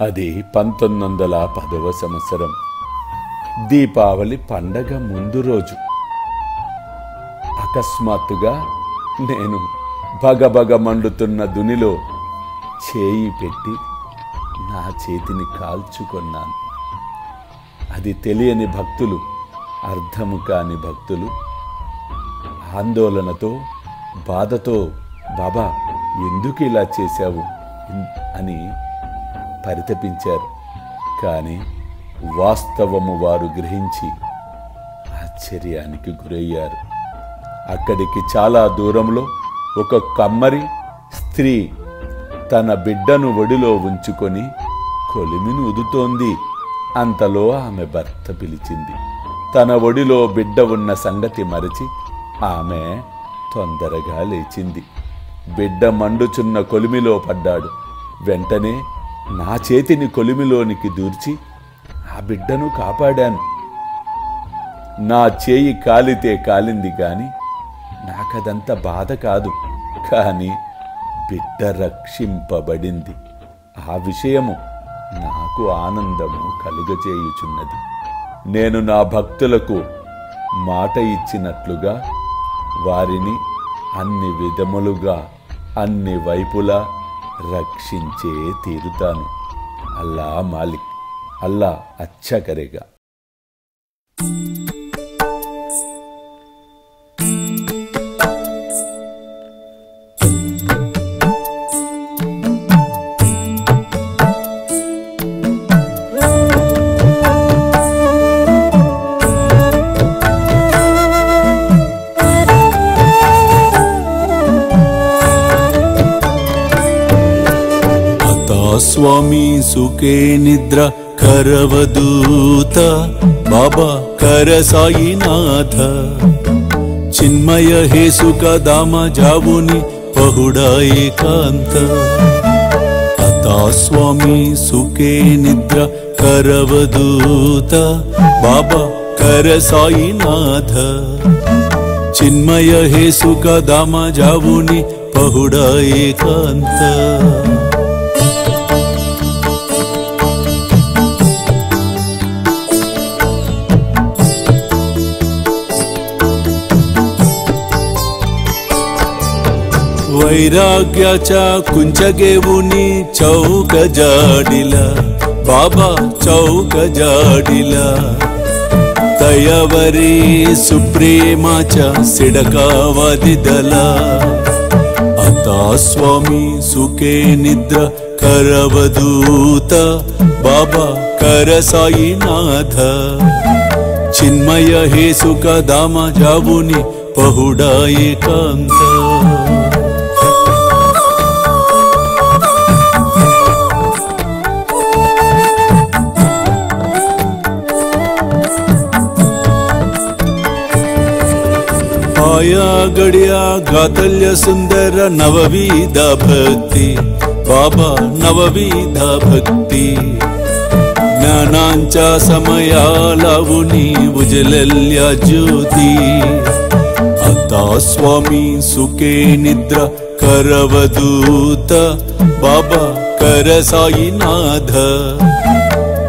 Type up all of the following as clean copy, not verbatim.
అది 1910వ సంవత్సరం దీపావళి పండగ ముందు రోజు. అకస్మాత్తుగా నేను భగభగ మండుతున్న దునిలో చేయి పెట్టి నా చేతిని కాల్చుకొన్నాను. అది తెలియని భక్తులు, అర్థము కాని భక్తులు ఆందోళనతో, బాధతో, బాబా ఎందుకు ఇలా చేశావు అని పరితపించారు. కానీ వాస్తవము వారు గ్రహించి ఆశ్చర్యానికి గురయ్యారు. అక్కడికి చాలా దూరంలో ఒక కమ్మరి స్త్రీ తన బిడ్డను ఒడిలో ఉంచుకొని కొలిమిని ఉదుతోంది. అంతలో ఆమె భర్త పిలిచింది. తన ఒడిలో బిడ్డ ఉన్న సంగతి మరచి ఆమె తొందరగా లేచింది. బిడ్డ మండుచున్న కొలిమిలో పడ్డాడు. వెంటనే నా చేతిని కొలిమిలోనికి దూర్చి ఆ బిడ్డను కాపాడాను. నా చేయి కాలితే కాలింది కానీ నాకదంత బాధ కాదు. కానీ బిడ్డ రక్షింపబడింది. ఆ విషయము నాకు ఆనందము కలుగజేయుచున్నది. నేను నా భక్తులకు మాట ఇచ్చినట్లుగా వారిని అన్ని విధములుగా, అన్ని వైపులా రక్షించే తీరుతాను. అల్లా మాలిక్, అల్లా అచ్చా కరేగా. स्वामी सुखे निद्रा करवदूत बाबा कर साईनाथ चिन्मय हे सुख दाम जावुनि पहुडा एकांत अता स्वामी सुखे निद्रा करवदूत बाबा कर साईनाथ चिन्मय हे सुख दाम जावुनि पहुडा एकांत वैराग्याच्या कुंचगेवुनी चौक जाडिला बाबा चौक जाडिला तयावरी सुप्रेमाच्या सिडकावादिदला आता स्वामी सुखे निद्रा करवदूत बाबा कर साईनाथ चिन्मय हे सुख दाम जावुनि पहुडा एकांत आया गड्या गातल्य सुंदर नवविधा भक्ति बाबा नवविधा भक्ति ज्ञानांच्या समया लावुनी उजलल्या ज्योती आता स्वामी सुखे निद्रा करवदूत बाबा कर साईनाथ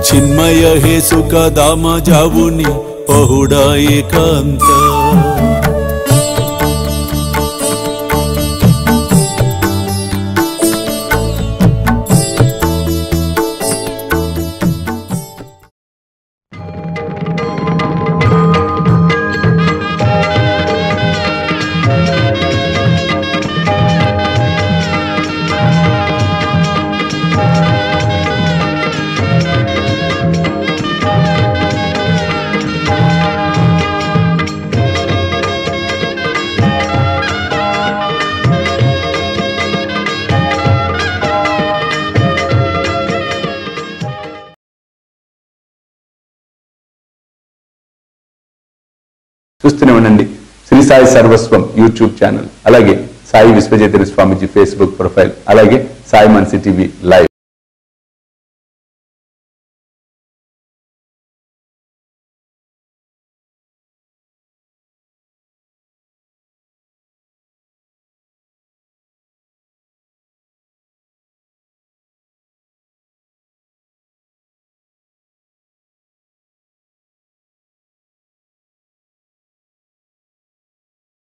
चिन्मय हे सुख दाम जावुनि पहुडा एकांत చూస్తూనే ఉండండి శ్రీ సాయి సర్వస్వం యూట్యూబ్ ఛానల్, అలాగే సాయి విశ్వజేతరి స్వామీజీ ఫేస్బుక్ ప్రొఫైల్, అలాగే సాయి మనసి టీవీ లైవ్.